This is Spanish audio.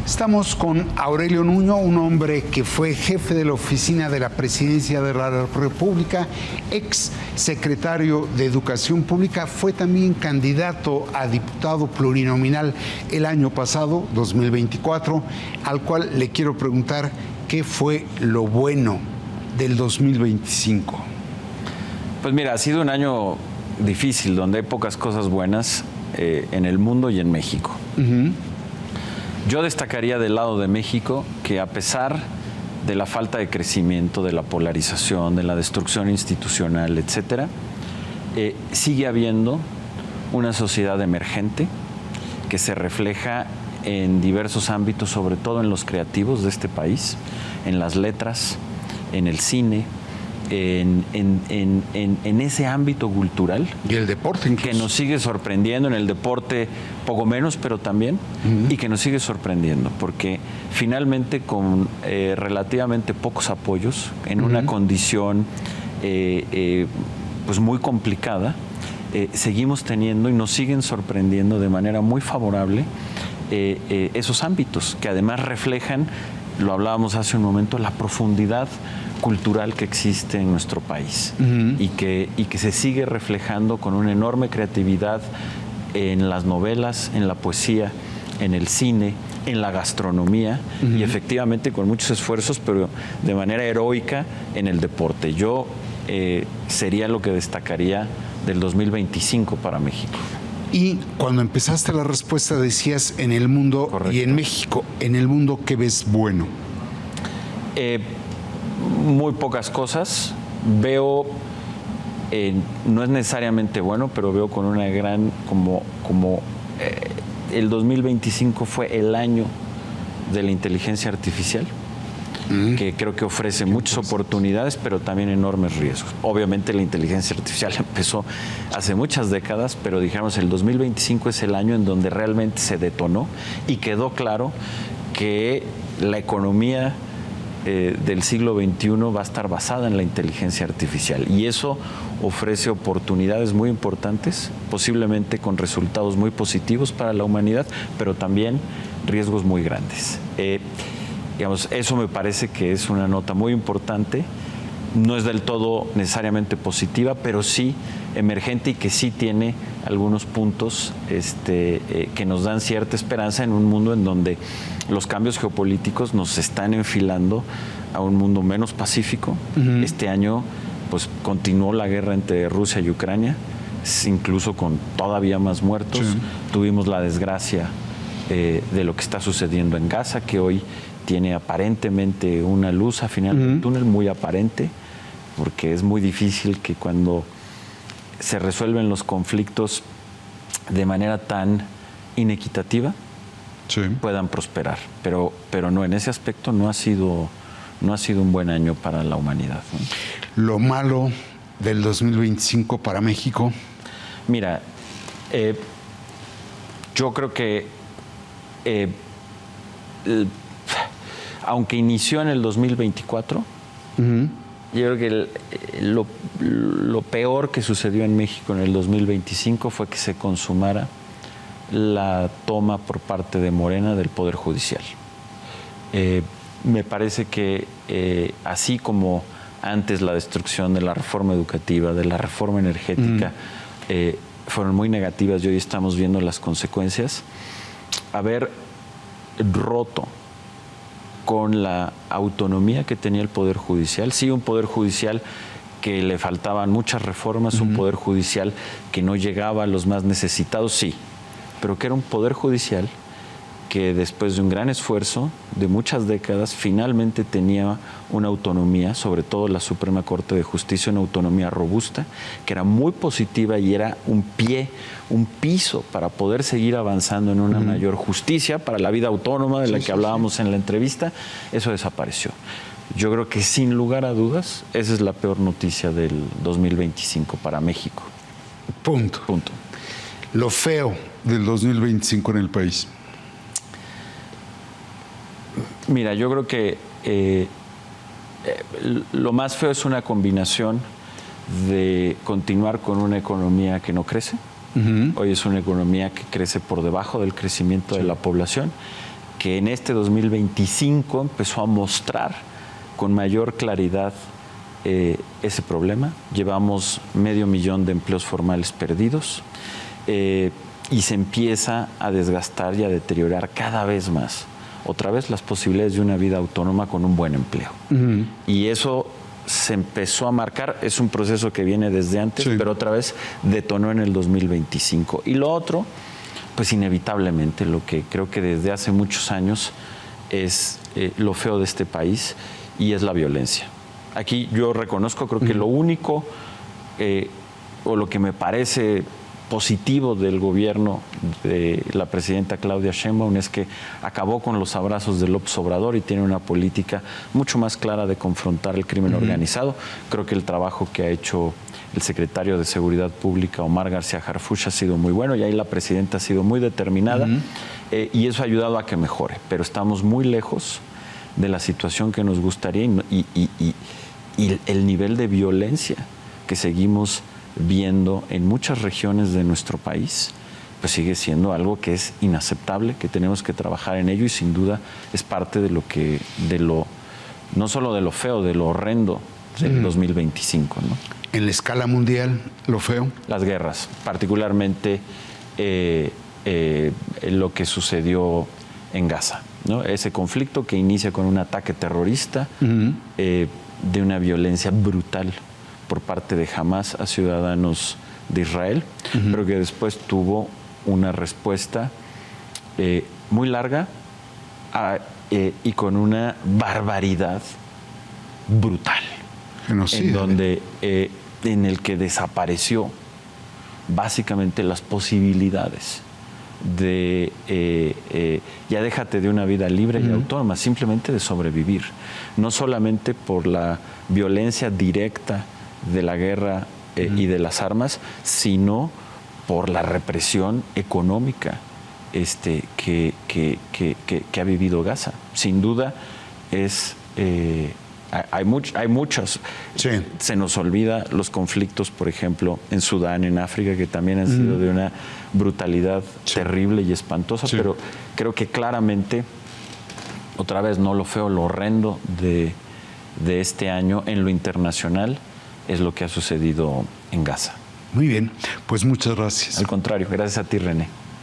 Estamos con Aurelio Nuño, un hombre que fue jefe de la oficina de la Presidencia de la República, ex secretario de Educación Pública, fue también candidato a diputado plurinominal el año pasado, 2024, al cual le quiero preguntar qué fue lo bueno del 2025. Pues mira, ha sido un año difícil, donde hay pocas cosas buenas en el mundo y en México. Yo destacaría del lado de México que a pesar de la falta de crecimiento, de la polarización, de la destrucción institucional, etcétera, sigue habiendo una sociedad emergente que se refleja en diversos ámbitos, sobre todo en los creativos de este país, en las letras, en el cine, en ese ámbito cultural. Y el deporte incluso. Que nos sigue sorprendiendo, en el deporte poco menos, pero también, y que nos sigue sorprendiendo, porque finalmente con relativamente pocos apoyos, en una condición pues muy complicada, seguimos teniendo y nos siguen sorprendiendo de manera muy favorable esos ámbitos, que además reflejan, lo hablábamos hace un momento, la profundidad cultural que existe en nuestro país y que se sigue reflejando con una enorme creatividad en las novelas, en la poesía, en el cine, en la gastronomía y efectivamente con muchos esfuerzos, pero de manera heroica en el deporte. Yo sería lo que destacaría del 2025 para México. Y cuando empezaste la respuesta decías en el mundo. Correcto. Y en México, en el mundo, ¿qué ves bueno? Muy pocas cosas. Veo, no es necesariamente bueno, pero veo con una gran, el 2025 fue el año de la inteligencia artificial, que creo que ofrece muchas oportunidades, pero también enormes riesgos. Obviamente la inteligencia artificial empezó hace muchas décadas, pero dijéramos el 2025 es el año en donde realmente se detonó y quedó claro que la economía del siglo XXI va a estar basada en la inteligencia artificial y eso ofrece oportunidades muy importantes, posiblemente con resultados muy positivos para la humanidad, pero también riesgos muy grandes. Digamos, eso me parece que es una nota muy importante, no es del todo necesariamente positiva, pero sí emergente y que sí tiene algunos puntos que nos dan cierta esperanza en un mundo en donde los cambios geopolíticos nos están enfilando a un mundo menos pacífico. Este año pues continuó la guerra entre Rusia y Ucrania, incluso con todavía más muertos. Sí. Tuvimos la desgracia de lo que está sucediendo en Gaza, que hoy tiene aparentemente una luz al final del túnel, muy aparente, porque es muy difícil que cuando se resuelven los conflictos de manera tan inequitativa puedan prosperar. Pero no, en ese aspecto no ha sido un buen año para la humanidad, ¿no? Lo malo del 2025 para México. Mira, yo creo que aunque inició en el 2024, yo creo que lo peor que sucedió en México en el 2025 fue que se consumara la toma por parte de Morena del Poder Judicial. Me parece que así como antes la destrucción de la reforma educativa, de la reforma energética, fueron muy negativas y hoy estamos viendo las consecuencias, haber roto con la autonomía que tenía el Poder Judicial. Sí, un Poder Judicial que le faltaban muchas reformas, un Poder Judicial que no llegaba a los más necesitados, sí, pero que era un Poder Judicial que después de un gran esfuerzo de muchas décadas finalmente tenía una autonomía, sobre todo la Suprema Corte de Justicia, una autonomía robusta, que era muy positiva y era un piso para poder seguir avanzando en una mayor justicia para la vida autónoma de la que hablábamos en la entrevista. Eso desapareció. Yo creo que sin lugar a dudas esa es la peor noticia del 2025 para México. Punto. Lo feo del 2025 en el país. Mira, yo creo que lo más feo es una combinación de continuar con una economía que no crece. Hoy es una economía que crece por debajo del crecimiento de la población, que en este 2025 empezó a mostrar con mayor claridad ese problema. Llevamos 500,000 de empleos formales perdidos y se empieza a desgastar y a deteriorar cada vez más, otra vez, las posibilidades de una vida autónoma con un buen empleo. Y eso se empezó a marcar, es un proceso que viene desde antes, pero otra vez detonó en el 2025. Y lo otro, pues inevitablemente, lo que creo que desde hace muchos años es lo feo de este país, y es la violencia. Aquí yo reconozco, creo que lo único o lo que me parece positivo del gobierno de la presidenta Claudia Sheinbaum es que acabó con los abrazos de López Obrador y tiene una política mucho más clara de confrontar el crimen organizado. Creo que el trabajo que ha hecho el secretario de Seguridad Pública, Omar García Harfuch, ha sido muy bueno, y ahí la presidenta ha sido muy determinada, y eso ha ayudado a que mejore, pero estamos muy lejos de la situación que nos gustaría, y el nivel de violencia que seguimos viendo en muchas regiones de nuestro país, pues sigue siendo algo que es inaceptable, que tenemos que trabajar en ello, y sin duda es parte de lo no solo de lo feo, de lo horrendo del 2025, ¿no? En la escala mundial, lo feo. Las guerras, particularmente lo que sucedió en Gaza, ¿no? Ese conflicto que inicia con un ataque terrorista, de una violencia brutal por parte de Hamás a ciudadanos de Israel, pero que después tuvo una respuesta muy larga y con una barbaridad brutal, genocidio, en el que desapareció básicamente las posibilidades de, ya déjate de una vida libre y autónoma, simplemente de sobrevivir, no solamente por la violencia directa de la guerra y de las armas, sino por la represión económica que ha vivido Gaza. Sin duda es... hay muchas. Sí. Se nos olvida los conflictos, por ejemplo, en Sudán, en África, que también han sido de una brutalidad terrible y espantosa, pero creo que claramente, otra vez, no lo feo, lo horrendo de este año en lo internacional es lo que ha sucedido en Gaza. Muy bien, pues muchas gracias. Al contrario, gracias a ti, René.